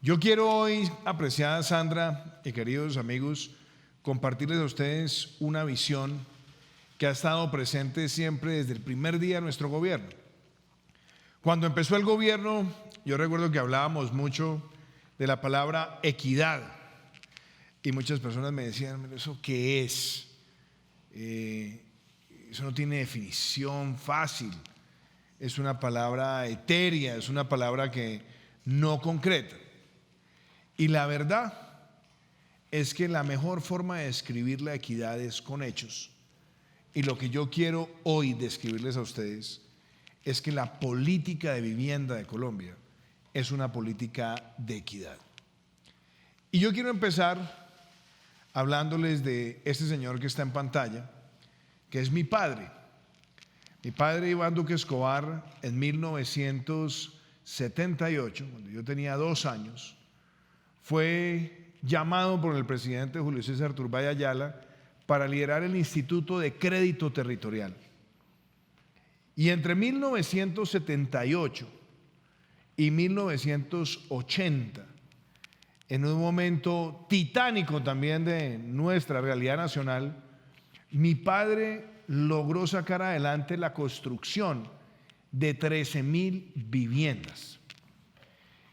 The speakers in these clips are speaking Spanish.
Yo quiero hoy, apreciada Sandra y queridos amigos, compartirles a ustedes una visión que ha estado presente siempre desde el primer día de nuestro gobierno. Cuando empezó el gobierno, yo recuerdo que hablábamos mucho de la palabra equidad y muchas personas me decían, ¿eso qué es? Eso no tiene definición fácil, es una palabra etérea, es una palabra que no concreta. Y la verdad es que la mejor forma de describir la equidad es con hechos. Y lo que yo quiero hoy describirles a ustedes es que la política de vivienda de Colombia es una política de equidad. Y yo quiero empezar hablándoles de este señor que está en pantalla, que es mi padre. Mi padre, Iván Duque Escobar, en 1978, cuando yo tenía 2 años, fue llamado por el presidente Julio César Turbay Ayala para liderar el Instituto de Crédito Territorial. Y entre 1978 y 1980, en un momento titánico también de nuestra realidad nacional, mi padre logró sacar adelante la construcción de 13,000 viviendas.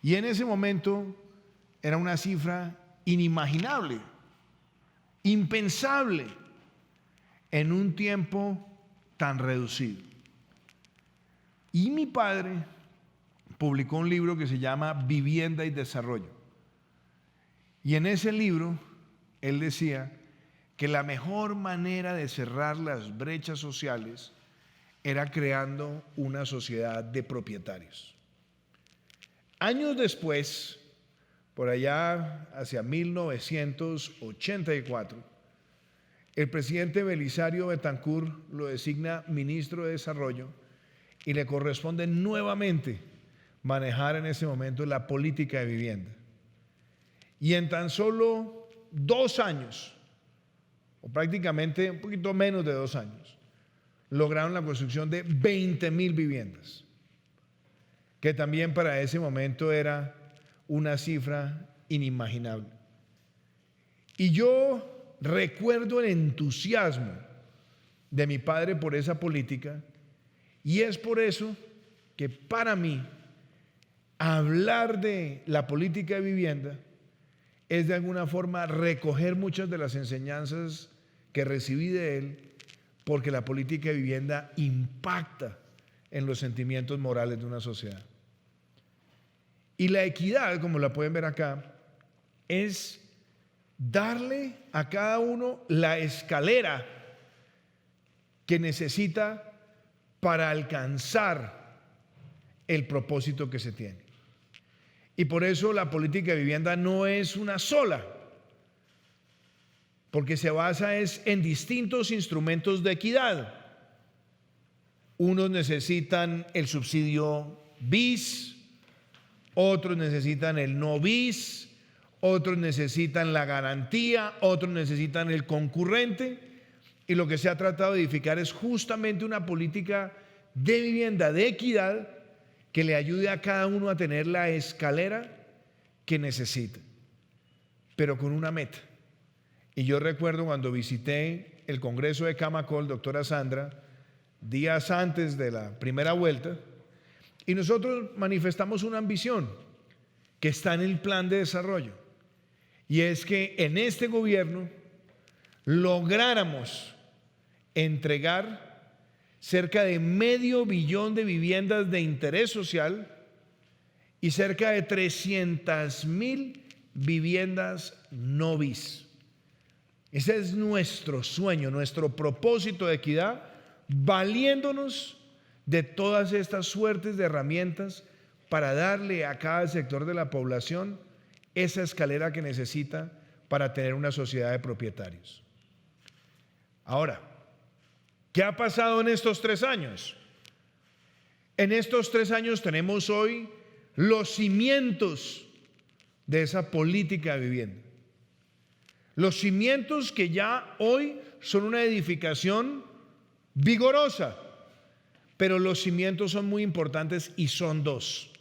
Y en ese momento era una cifra inimaginable, impensable en un tiempo tan reducido. Y mi padre publicó un libro que se llama Vivienda y Desarrollo. Y en ese libro él decía que la mejor manera de cerrar las brechas sociales era creando una sociedad de propietarios. Años después, por allá hacia 1984, el presidente Belisario Betancur lo designa ministro de Desarrollo y le corresponde nuevamente manejar en ese momento la política de vivienda. Y en tan solo 2 años, o prácticamente un poquito menos de 2 años, lograron la construcción de 20,000 viviendas, que también para ese momento era una cifra inimaginable. Y yo recuerdo el entusiasmo de mi padre por esa política, y es por eso que para mí hablar de la política de vivienda es de alguna forma recoger muchas de las enseñanzas que recibí de él, porque la política de vivienda impacta en los sentimientos morales de una sociedad. Y la equidad, como la pueden ver acá, es darle a cada uno la escalera que necesita para alcanzar el propósito que se tiene. Y por eso la política de vivienda no es una sola, porque se basa en distintos instrumentos de equidad. Unos necesitan el subsidio BIS, otros necesitan el no BIS, otros necesitan la garantía, otros necesitan el concurrente, y lo que se ha tratado de edificar es justamente una política de vivienda de equidad que le ayude a cada uno a tener la escalera que necesita, pero con una meta. Y yo recuerdo cuando visité el Congreso de Camacol, doctora Sandra, días antes de la primera vuelta, y nosotros manifestamos una ambición que está en el plan de desarrollo, y es que en este gobierno lográramos entregar cerca de $500 millones de viviendas de interés social y cerca de 300,000 viviendas no BIS. Ese es nuestro sueño, nuestro propósito de equidad, valiéndonos de todas estas suertes de herramientas para darle a cada sector de la población esa escalera que necesita para tener una sociedad de propietarios. Ahora, ¿qué ha pasado en estos 3 años? En estos 3 años tenemos hoy los cimientos de esa política de vivienda. Los cimientos que ya hoy son una edificación vigorosa, pero los cimientos son muy importantes y son 2.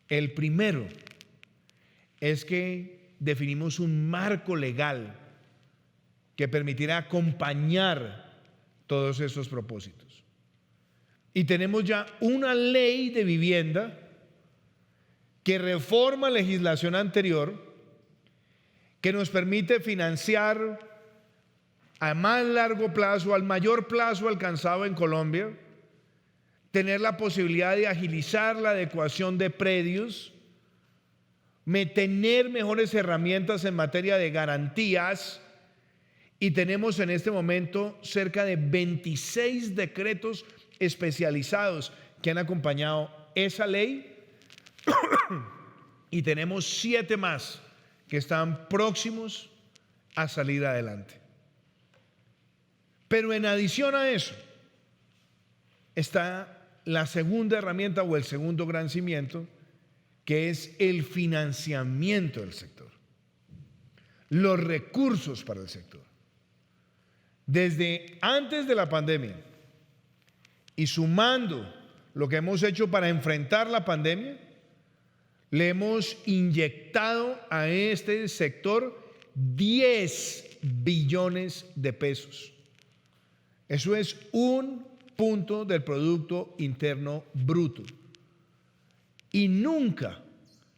El primero es que definimos un marco legal que permitirá acompañar todos estos propósitos. Y tenemos ya una ley de vivienda que reforma legislación anterior, que nos permite financiar a más largo plazo, al mayor plazo alcanzado en Colombia, tener la posibilidad de agilizar la adecuación de predios, tener mejores herramientas en materia de garantías, y tenemos en este momento cerca de 26 decretos especializados que han acompañado esa ley y tenemos 7 más que están próximos a salir adelante. Pero en adición a eso está la segunda herramienta o el segundo gran cimiento, que es el financiamiento del sector, los recursos para el sector. Desde antes de la pandemia y sumando lo que hemos hecho para enfrentar la pandemia, le hemos inyectado a este sector 10 billones de pesos. Eso es 1 punto del Producto Interno Bruto. Y nunca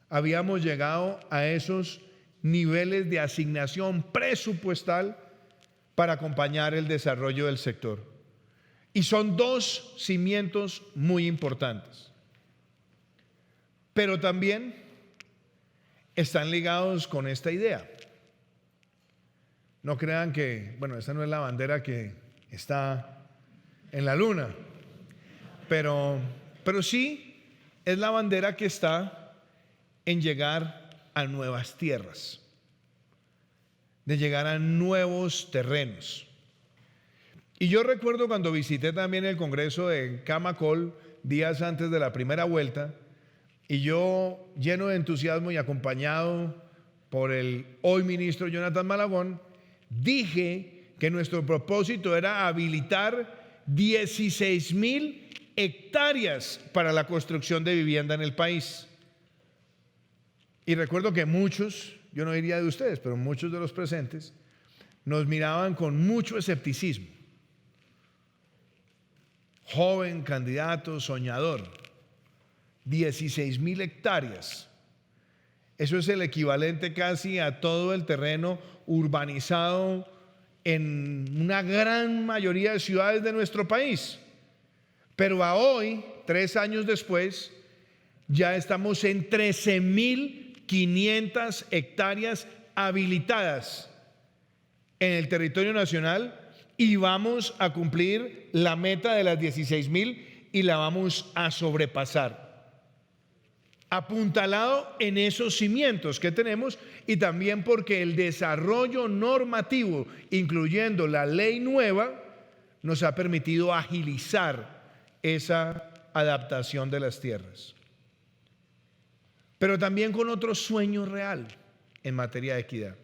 habíamos llegado a esos niveles de asignación presupuestal para acompañar el desarrollo del sector. Y son 2 cimientos muy importantes. Pero también están ligados con esta idea. No crean que, bueno, esta no es la bandera que está en la luna, pero sí es la bandera que está en llegar a nuevas tierras, de llegar a nuevos terrenos. Y yo recuerdo cuando visité también el Congreso de Camacol días antes de la primera vuelta, y yo, lleno de entusiasmo y acompañado por el hoy ministro Jonathan Malagón, dije que nuestro propósito era habilitar 16,000 hectáreas para la construcción de vivienda en el país. Y recuerdo que muchos, yo no diría de ustedes, pero muchos de los presentes, nos miraban con mucho escepticismo. Joven, candidato, soñador, 16,000 hectáreas. Eso es el equivalente casi a todo el terreno urbanizado en una gran mayoría de ciudades de nuestro país. Pero a hoy, 3 años después, ya estamos en 13,500 hectáreas habilitadas en el territorio nacional y vamos a cumplir la meta de las 16,000 y la vamos a sobrepasar. Apuntalado en esos cimientos que tenemos y también porque el desarrollo normativo, incluyendo la ley nueva, nos ha permitido agilizar esa adaptación de las tierras. Pero también con otro sueño real en materia de equidad.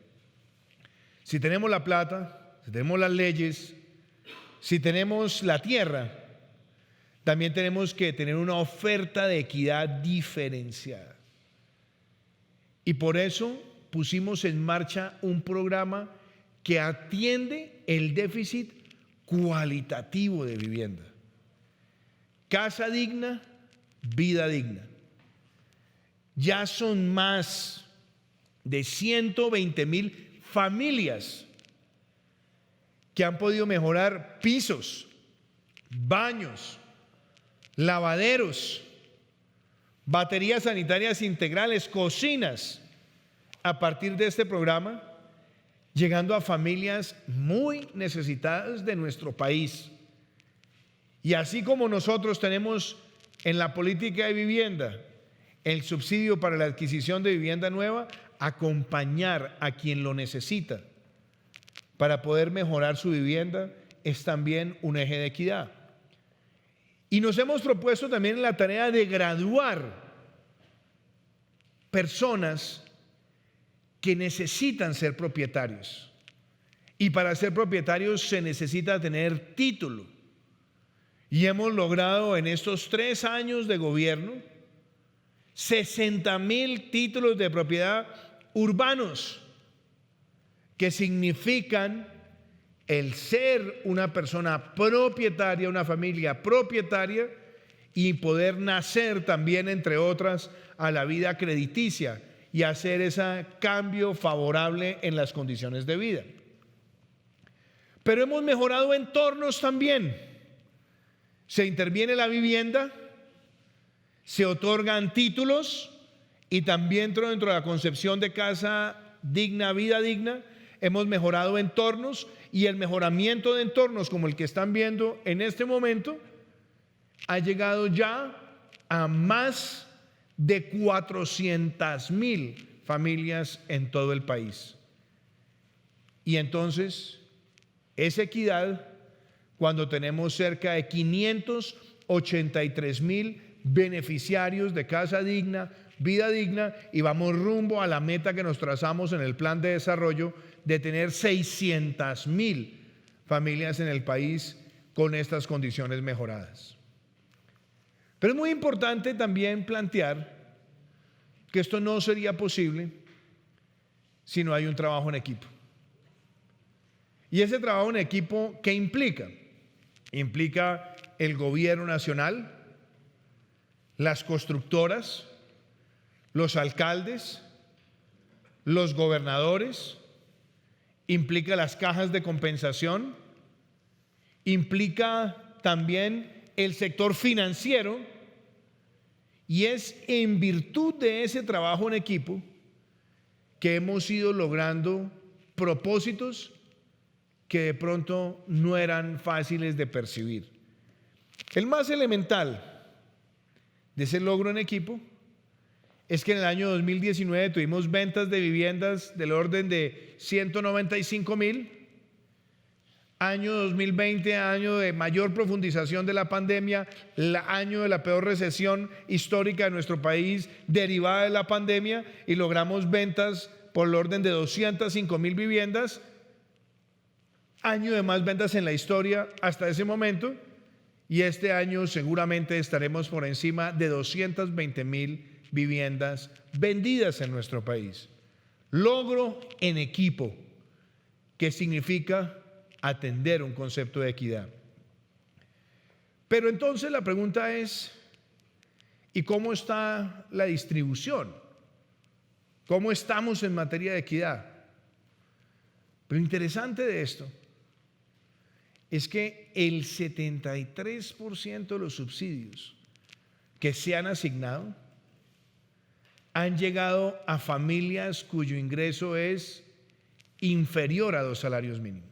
Si tenemos la plata, si tenemos las leyes, si tenemos la tierra, también tenemos que tener una oferta de equidad diferenciada. Y por eso pusimos en marcha un programa que atiende el déficit cualitativo de vivienda. Casa digna, vida digna. Ya son más de 120,000 familias que han podido mejorar pisos, baños, lavaderos, baterías sanitarias integrales, cocinas, a partir de este programa, llegando a familias muy necesitadas de nuestro país. Y así como nosotros tenemos en la política de vivienda el subsidio para la adquisición de vivienda nueva, acompañar a quien lo necesita para poder mejorar su vivienda es también un eje de equidad. Y nos hemos propuesto también la tarea de graduar personas que necesitan ser propietarios. Y para ser propietarios se necesita tener título. Y hemos logrado en estos 3 años de gobierno 60,000 títulos de propiedad urbanos, que significan el ser una persona propietaria, una familia propietaria, y poder nacer también, entre otras, a la vida crediticia y hacer ese cambio favorable en las condiciones de vida. Pero hemos mejorado entornos también. Se interviene la vivienda, se otorgan títulos, y también dentro de la concepción de casa digna, vida digna, hemos mejorado entornos, y el mejoramiento de entornos como el que están viendo en este momento ha llegado ya a más de 400,000 familias en todo el país. Y entonces es equidad cuando tenemos cerca de 583,000 beneficiarios de casa digna, vida digna, y vamos rumbo a la meta que nos trazamos en el plan de desarrollo de tener 600,000 familias en el país con estas condiciones mejoradas. Pero es muy importante también plantear que esto no sería posible si no hay un trabajo en equipo. Y ese trabajo en equipo, ¿qué implica? Implica el gobierno nacional, las constructoras, los alcaldes, los gobernadores, implica las cajas de compensación, implica también el sector financiero, y es en virtud de ese trabajo en equipo que hemos ido logrando propósitos que de pronto no eran fáciles de percibir. El más elemental de ese logro en equipo es que en el año 2019 tuvimos ventas de viviendas del orden de 195,000. Año 2020, año de mayor profundización de la pandemia, año de la peor recesión histórica de nuestro país derivada de la pandemia, y logramos ventas por el orden de 205,000 viviendas. Año de más ventas en la historia hasta ese momento, y este año seguramente estaremos por encima de 220,000 viviendas vendidas en nuestro país. Logro en equipo, que significa atender un concepto de equidad. Pero entonces la pregunta es, ¿y cómo está la distribución? ¿Cómo estamos en materia de equidad? Lo interesante de esto es que el 73% de los subsidios que se han asignado han llegado a familias cuyo ingreso es inferior a 2 salarios mínimos.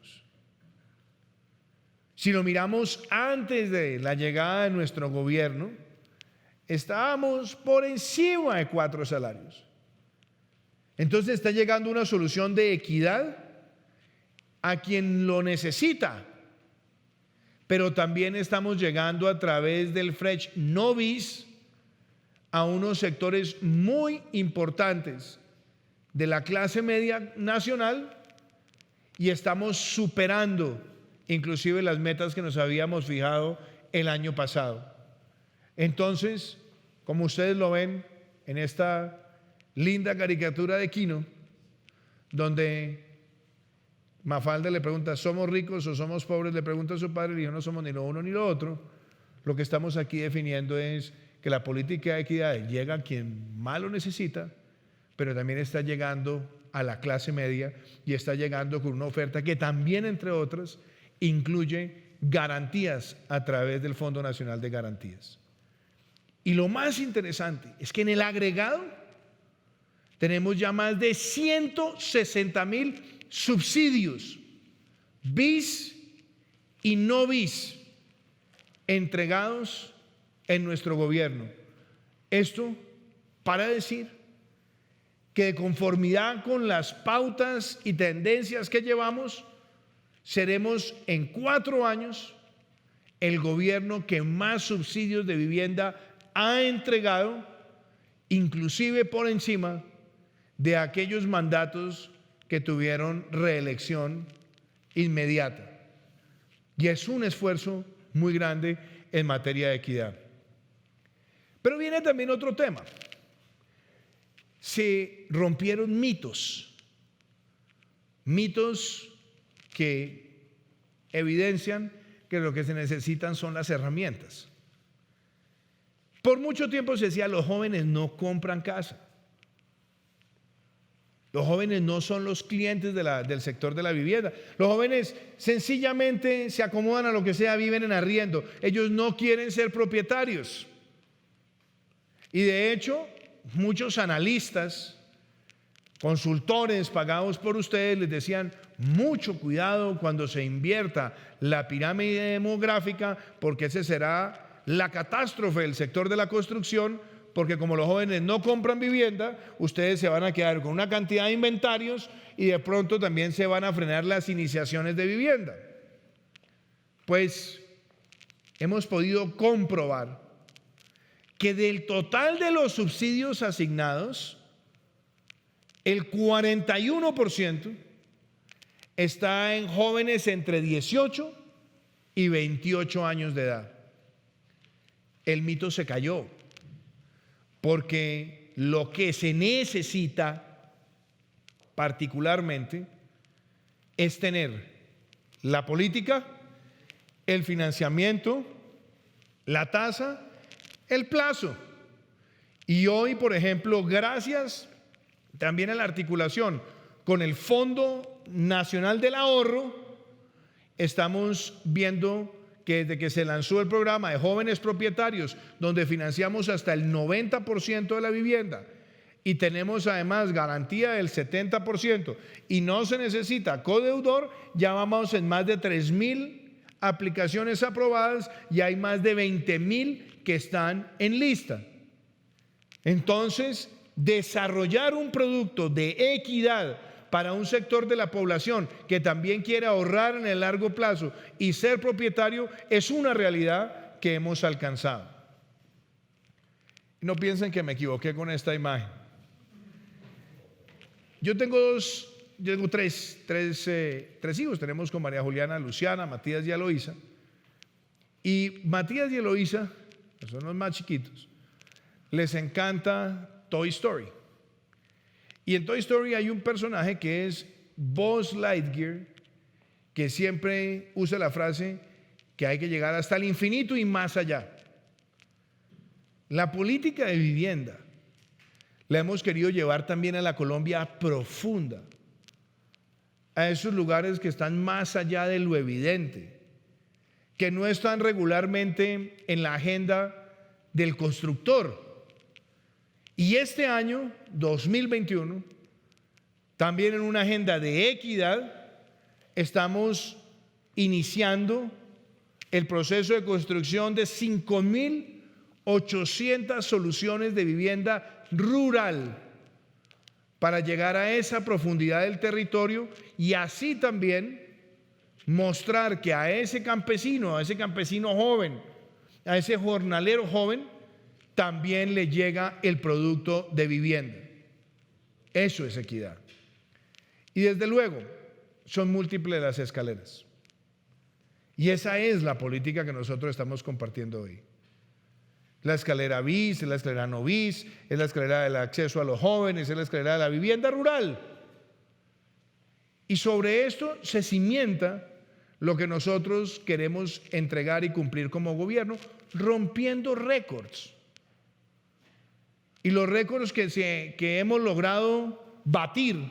Si lo miramos antes de la llegada de nuestro gobierno, estábamos por encima de 4 salarios. Entonces está llegando una solución de equidad a quien lo necesita, pero también estamos llegando a través del Fresh Novis a unos sectores muy importantes de la clase media nacional, y estamos superando inclusive las metas que nos habíamos fijado el año pasado. Entonces, como ustedes lo ven en esta linda caricatura de Quino, donde Mafalda le pregunta, ¿somos ricos o somos pobres? Le pregunta a su padre, y dijo, no somos ni lo uno ni lo otro. Lo que estamos aquí definiendo es que la política de equidad llega a quien más lo necesita, pero también está llegando a la clase media, y está llegando con una oferta que también, entre otras, incluye garantías a través del Fondo Nacional de Garantías. Y lo más interesante es que en el agregado tenemos ya más de 160,000 subsidios, bis y no bis, entregados en nuestro gobierno. Esto para decir que, de conformidad con las pautas y tendencias que llevamos, seremos en 4 años el gobierno que más subsidios de vivienda ha entregado, inclusive por encima de aquellos mandatos que tuvieron reelección inmediata. Y es un esfuerzo muy grande en materia de equidad. Pero viene también otro tema. se rompieron mitos que evidencian que lo que se necesitan son las herramientas. Por mucho tiempo se decía, los jóvenes no compran casa. Los jóvenes no son los clientes del sector de la vivienda. Los jóvenes sencillamente se acomodan a lo que sea, viven en arriendo. Ellos no quieren ser propietarios. Y de hecho, muchos analistas, consultores pagados por ustedes les decían, mucho cuidado cuando se invierta la pirámide demográfica, porque ese será la catástrofe del sector de la construcción, porque como los jóvenes no compran vivienda, ustedes se van a quedar con una cantidad de inventarios y de pronto también se van a frenar las iniciaciones de vivienda. Pues hemos podido comprobar que del total de los subsidios asignados, el 41% está en jóvenes entre 18 y 28 años de edad. El mito se cayó, porque lo que se necesita particularmente es tener la política, el financiamiento, la tasa, el plazo. Y hoy, por ejemplo, gracias también a la articulación con el Fondo Nacional del Ahorro, estamos viendo que desde que se lanzó el programa de jóvenes propietarios, donde financiamos hasta el 90% de la vivienda y tenemos además garantía del 70% y no se necesita codeudor, ya vamos en más de 3.000 aplicaciones aprobadas y hay más de 20.000 que están en lista. Entonces, desarrollar un producto de equidad para un sector de la población que también quiere ahorrar en el largo plazo y ser propietario es una realidad que hemos alcanzado. No piensen que me equivoqué con esta imagen. Yo tengo tres hijos. Tenemos con María Juliana, Luciana, Matías y Eloísa. Y Matías y Eloísa, que son los más chiquitos, les encanta Toy Story. Y en Toy Story hay un personaje que es Buzz Lightyear, que siempre usa la frase que hay que llegar hasta el infinito y más allá. La política de vivienda la hemos querido llevar también a la Colombia profunda, a esos lugares que están más allá de lo evidente, que no están regularmente en la agenda del constructor. Y este año, 2021, también en una agenda de equidad, estamos iniciando el proceso de construcción de 5.800 soluciones de vivienda rural para llegar a esa profundidad del territorio y así también mostrar que a ese campesino joven, a ese jornalero joven, también le llega el producto de vivienda. Eso es equidad. Y desde luego, son múltiples las escaleras. Y esa es la política que nosotros estamos compartiendo hoy. La escalera BIS, es la escalera no BIS, es la escalera del acceso a los jóvenes, es la escalera de la vivienda rural. Y sobre esto se cimienta lo que nosotros queremos entregar y cumplir como gobierno, rompiendo récords. Y los récords que hemos logrado batir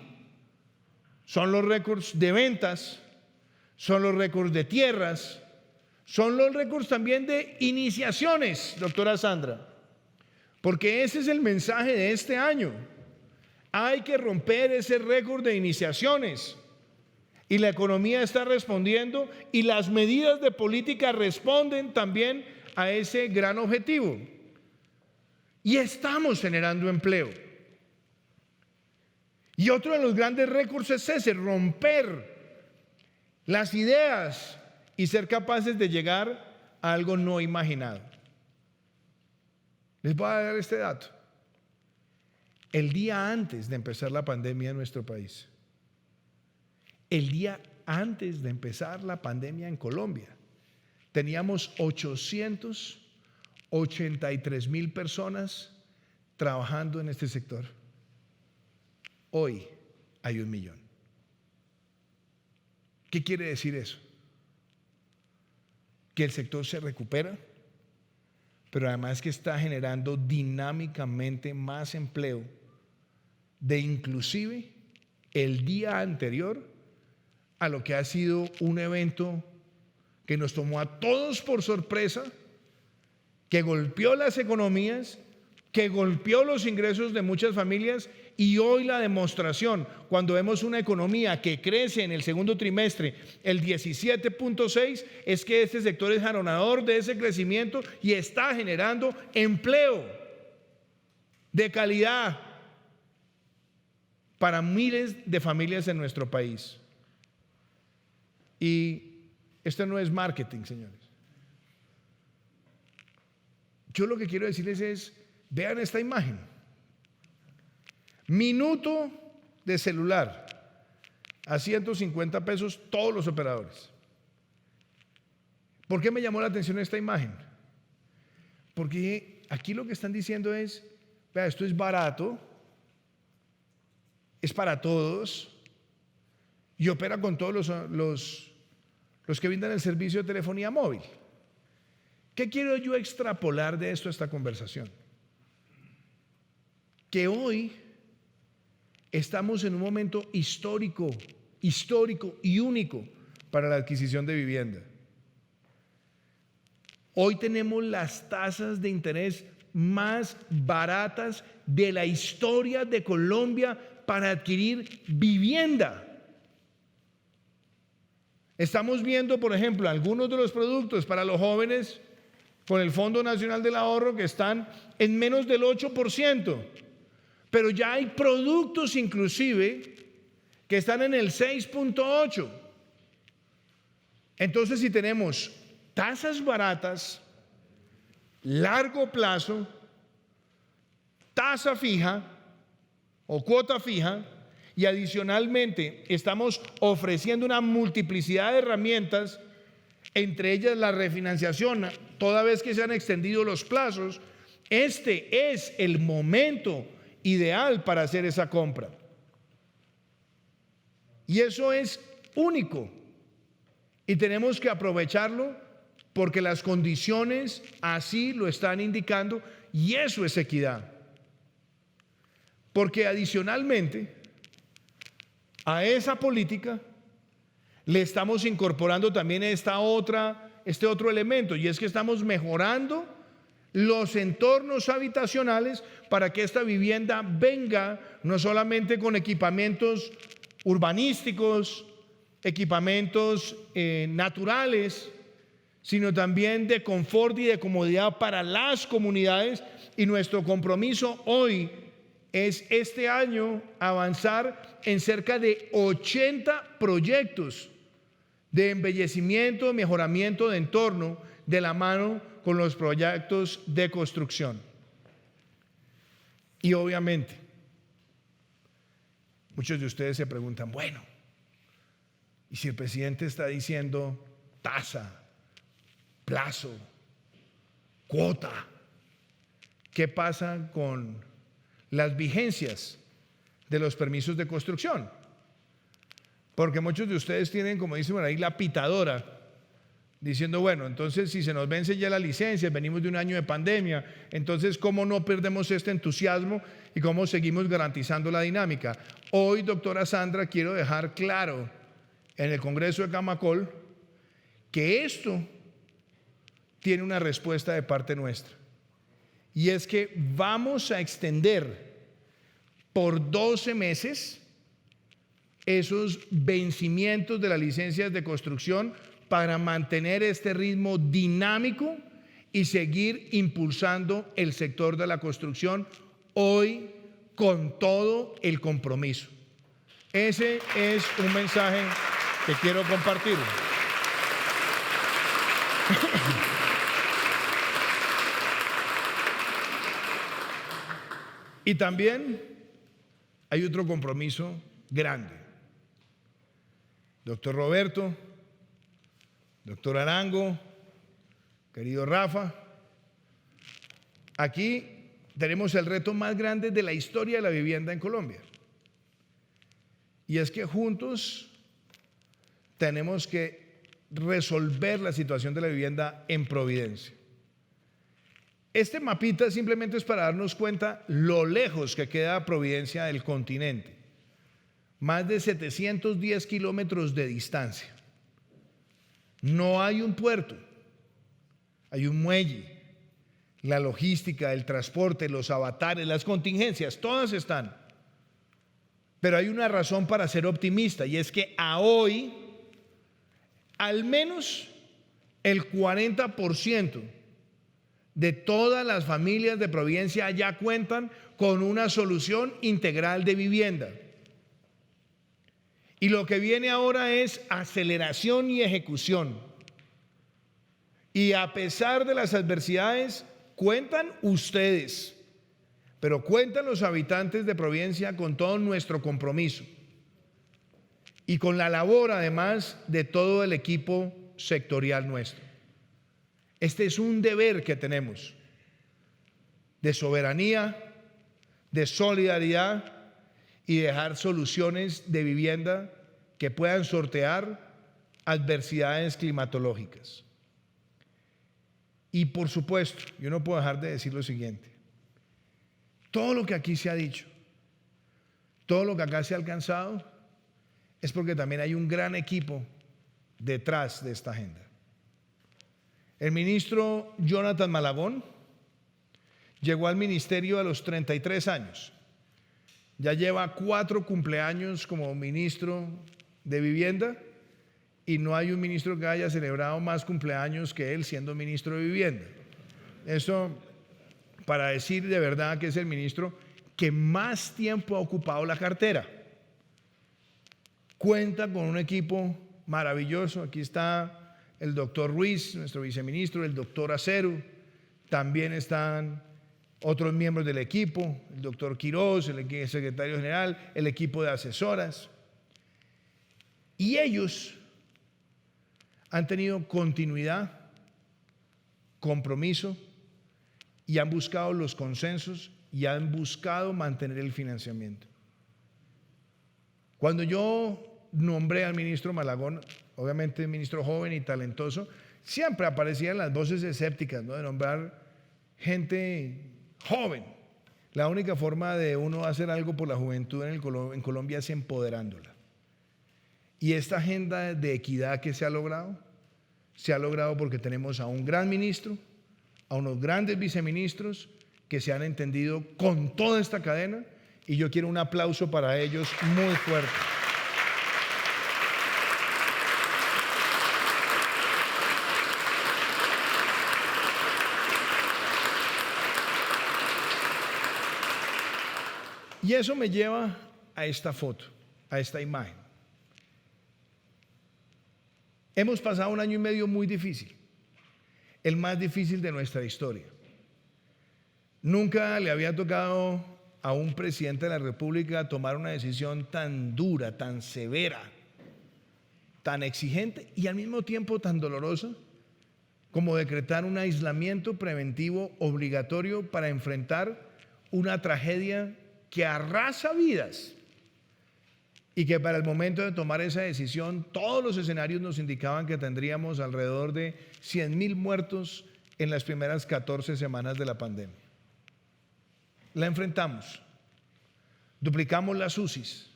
son los récords de ventas, son los récords de tierras, son los récords también de iniciaciones, doctora Sandra, porque ese es el mensaje de este año. Hay que romper ese récord de iniciaciones y la economía está respondiendo y las medidas de política responden también a ese gran objetivo. Y estamos generando empleo. Y otro de los grandes récords es ese, romper las ideas y ser capaces de llegar a algo no imaginado. Les voy a dar este dato. El día antes de empezar la pandemia en nuestro país, el día antes de empezar la pandemia en Colombia, teníamos 883,000 personas trabajando en este sector. hoy hay 1 millón. ¿Qué quiere decir eso? Que el sector se recupera, pero además que está generando dinámicamente más empleo de inclusive el día anterior a lo que ha sido un evento que nos tomó a todos por sorpresa, que golpeó las economías, que golpeó los ingresos de muchas familias, y hoy la demostración, cuando vemos una economía que crece en el segundo trimestre el 17.6, es que este sector es ganador de ese crecimiento y está generando empleo de calidad para miles de familias en nuestro país. Y esto no es marketing, señores. Yo lo que quiero decirles es, vean esta imagen. Minuto de celular a 150 pesos todos los operadores. ¿Por qué me llamó la atención esta imagen? Porque aquí lo que están diciendo es, vea, esto es barato, es para todos y opera con todos los que brindan el servicio de telefonía móvil. ¿Qué quiero yo extrapolar de esto a esta conversación? Que hoy estamos en un momento histórico y único para la adquisición de vivienda. Hoy tenemos las tasas de interés más baratas de la historia de Colombia para adquirir vivienda. Estamos viendo, por ejemplo, algunos de los productos para los jóvenes con el Fondo Nacional del Ahorro que están en menos del 8%, pero ya hay productos inclusive que están en el 6.8%. Entonces, si tenemos tasas baratas, largo plazo, tasa fija o cuota fija, y adicionalmente estamos ofreciendo una multiplicidad de herramientas, entre ellas la refinanciación, toda vez que se han extendido los plazos, este es el momento ideal para hacer esa compra. Y eso es único. Y tenemos que aprovecharlo porque las condiciones así lo están indicando, y eso es equidad. Porque adicionalmente a esa política le estamos incorporando también este otro elemento, y es que estamos mejorando los entornos habitacionales para que esta vivienda venga no solamente con equipamientos urbanísticos, equipamientos naturales, sino también de confort y de comodidad para las comunidades. Y nuestro compromiso hoy es este año avanzar en cerca de 80 proyectos de embellecimiento, mejoramiento de entorno de la mano con los proyectos de construcción. Y obviamente, muchos de ustedes se preguntan, bueno, ¿y si el presidente está diciendo tasa, plazo, cuota? ¿Qué pasa con las vigencias de los permisos de construcción? Porque muchos de ustedes tienen, como dicen por ahí, la pitadora, diciendo, bueno, entonces si se nos vence ya la licencia, venimos de un año de pandemia, entonces ¿cómo no perdemos este entusiasmo y cómo seguimos garantizando la dinámica? Hoy, doctora Sandra, quiero dejar claro en el Congreso de Camacol que esto tiene una respuesta de parte nuestra, y es que vamos a extender por 12 meses esos vencimientos de las licencias de construcción para mantener este ritmo dinámico y seguir impulsando el sector de la construcción hoy con todo el compromiso. Ese es un mensaje que quiero compartir. Y también hay otro compromiso grande. Doctor Roberto, doctor Arango, querido Rafa, aquí tenemos el reto más grande de la historia de la vivienda en Colombia. Y es que juntos tenemos que resolver la situación de la vivienda en Providencia. Este mapita simplemente es para darnos cuenta lo lejos que queda Providencia del continente. Más de 710 kilómetros de distancia. No hay un puerto, hay un muelle. La logística, el transporte, los avatares, las contingencias, todas están. Pero hay una razón para ser optimista, y es que a hoy al menos el 40% de todas las familias de Providencia ya cuentan con una solución integral de vivienda. Y lo que viene ahora es aceleración y ejecución. Y a pesar de las adversidades, cuentan ustedes, pero cuentan los habitantes de Providencia con todo nuestro compromiso y con la labor además de todo el equipo sectorial nuestro. Este es un deber que tenemos de soberanía, de solidaridad y dejar soluciones de vivienda que puedan sortear adversidades climatológicas. Y por supuesto, yo no puedo dejar de decir lo siguiente: todo lo que aquí se ha dicho, todo lo que acá se ha alcanzado, es porque también hay un gran equipo detrás de esta agenda. El ministro Jonathan Malagón llegó al ministerio a los 33 años. Ya lleva 4 cumpleaños como ministro de Vivienda, y no hay un ministro que haya celebrado más cumpleaños que él siendo ministro de Vivienda. Eso para decir de verdad que es el ministro que más tiempo ha ocupado la cartera. Cuenta con un equipo maravilloso. Aquí está el doctor Ruiz, nuestro viceministro, el doctor Aceru. También están otros miembros del equipo, el doctor Quiroz, el secretario general, el equipo de asesoras. Y ellos han tenido continuidad, compromiso, y han buscado los consensos y han buscado mantener el financiamiento. Cuando yo nombré al ministro Malagón, obviamente ministro joven y talentoso, siempre aparecían las voces escépticas, ¿no?, de nombrar gente joven. La única forma de uno hacer algo por la juventud en Colombia es empoderándola. Y esta agenda de equidad que se ha logrado porque tenemos a un gran ministro, a unos grandes viceministros que se han entendido con toda esta cadena, y yo quiero un aplauso para ellos muy fuerte. Y eso me lleva a esta foto, a esta imagen. Hemos pasado un año y medio muy difícil, el más difícil de nuestra historia. Nunca le había tocado a un presidente de la República tomar una decisión tan dura, tan severa, tan exigente y al mismo tiempo tan dolorosa como decretar un aislamiento preventivo obligatorio para enfrentar una tragedia que arrasa vidas, y que para el momento de tomar esa decisión todos los escenarios nos indicaban que tendríamos alrededor de 100,000 muertos en las primeras 14 semanas de la pandemia. La enfrentamos, duplicamos las UCIs,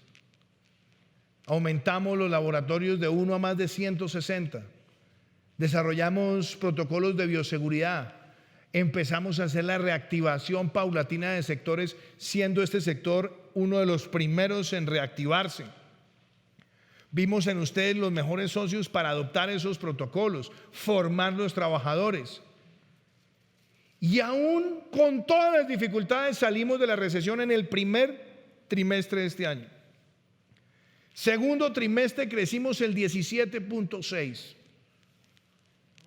aumentamos los laboratorios de 1 a más de 160, desarrollamos protocolos de bioseguridad, empezamos a hacer la reactivación paulatina de sectores, siendo este sector uno de los primeros en reactivarse. Vimos en ustedes los mejores socios para adoptar esos protocolos, formar los trabajadores. Y aún con todas las dificultades salimos de la recesión en el primer trimestre de este año. Segundo trimestre crecimos el 17.6%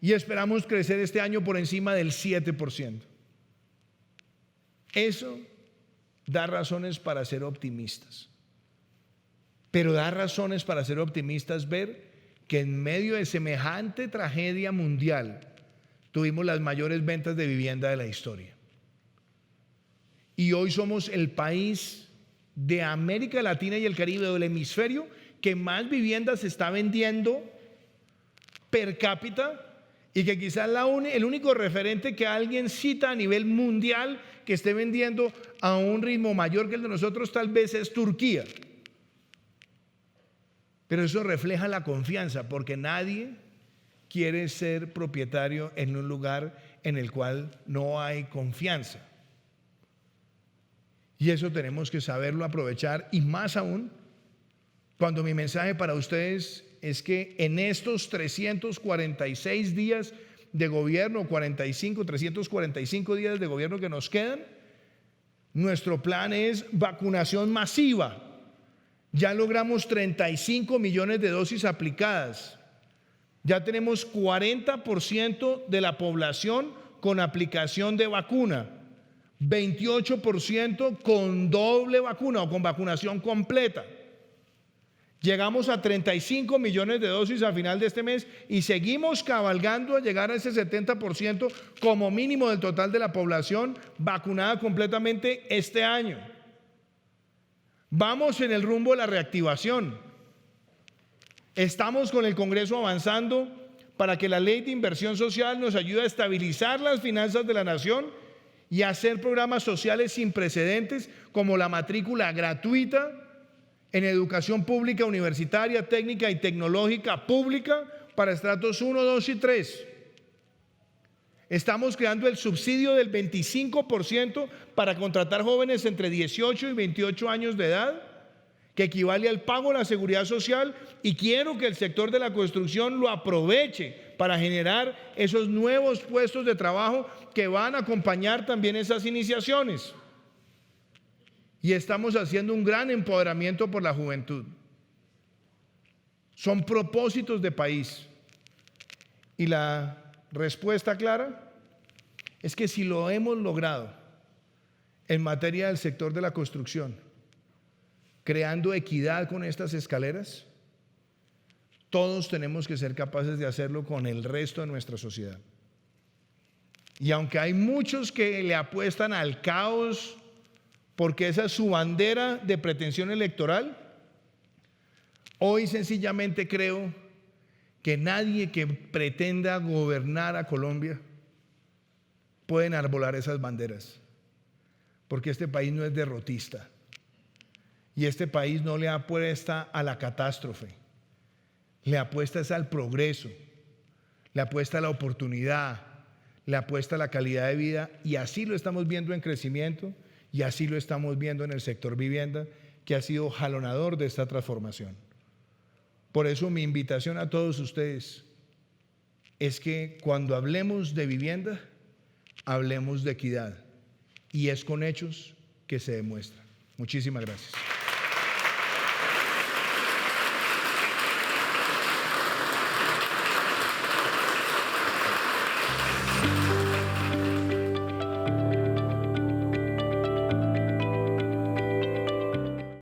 y esperamos crecer este año por encima del 7%. Eso da razones para ser optimistas. Pero da razones para ser optimistas ver que en medio de semejante tragedia mundial tuvimos las mayores ventas de vivienda de la historia. Y hoy somos el país de América Latina y el Caribe, del hemisferio, que más viviendas se está vendiendo per cápita, y que quizás el único referente que alguien cita a nivel mundial que esté vendiendo a un ritmo mayor que el de nosotros tal vez es Turquía. Pero eso refleja la confianza, porque nadie quiere ser propietario en un lugar en el cual no hay confianza. Y eso tenemos que saberlo aprovechar, y más aún cuando mi mensaje para ustedes es que en estos 346 días de gobierno, 345 días de gobierno que nos quedan, nuestro plan es vacunación masiva. Ya logramos 35 millones de dosis aplicadas. Ya tenemos 40% de la población con aplicación de vacuna, 28% con doble vacuna o con vacunación completa. Llegamos a 35 millones de dosis a final de este mes y seguimos cabalgando a llegar a ese 70% como mínimo del total de la población vacunada completamente este año. Vamos en el rumbo de la reactivación. Estamos con el Congreso avanzando para que la ley de inversión social nos ayude a estabilizar las finanzas de la nación y a hacer programas sociales sin precedentes, como la matrícula gratuita en educación pública, universitaria, técnica y tecnológica pública para estratos 1, 2 y 3. Estamos creando el subsidio del 25% para contratar jóvenes entre 18 y 28 años de edad, que equivale al pago de la seguridad social, y quiero que el sector de la construcción lo aproveche para generar esos nuevos puestos de trabajo que van a acompañar también esas iniciaciones. Y estamos haciendo un gran empoderamiento por la juventud. Son propósitos de país. Y la respuesta clara es que si lo hemos logrado en materia del sector de la construcción, creando equidad con estas escaleras, todos tenemos que ser capaces de hacerlo con el resto de nuestra sociedad. Y aunque hay muchos que le apuestan al caos, porque esa es su bandera de pretensión electoral, hoy sencillamente creo que nadie que pretenda gobernar a Colombia puede enarbolar esas banderas, porque este país no es derrotista y este país no le apuesta a la catástrofe, le apuesta es al progreso, le apuesta a la oportunidad, le apuesta a la calidad de vida, y así lo estamos viendo en crecimiento. Y así lo estamos viendo en el sector vivienda, que ha sido jalonador de esta transformación. Por eso mi invitación a todos ustedes es que cuando hablemos de vivienda, hablemos de equidad. Y es con hechos que se demuestra. Muchísimas gracias.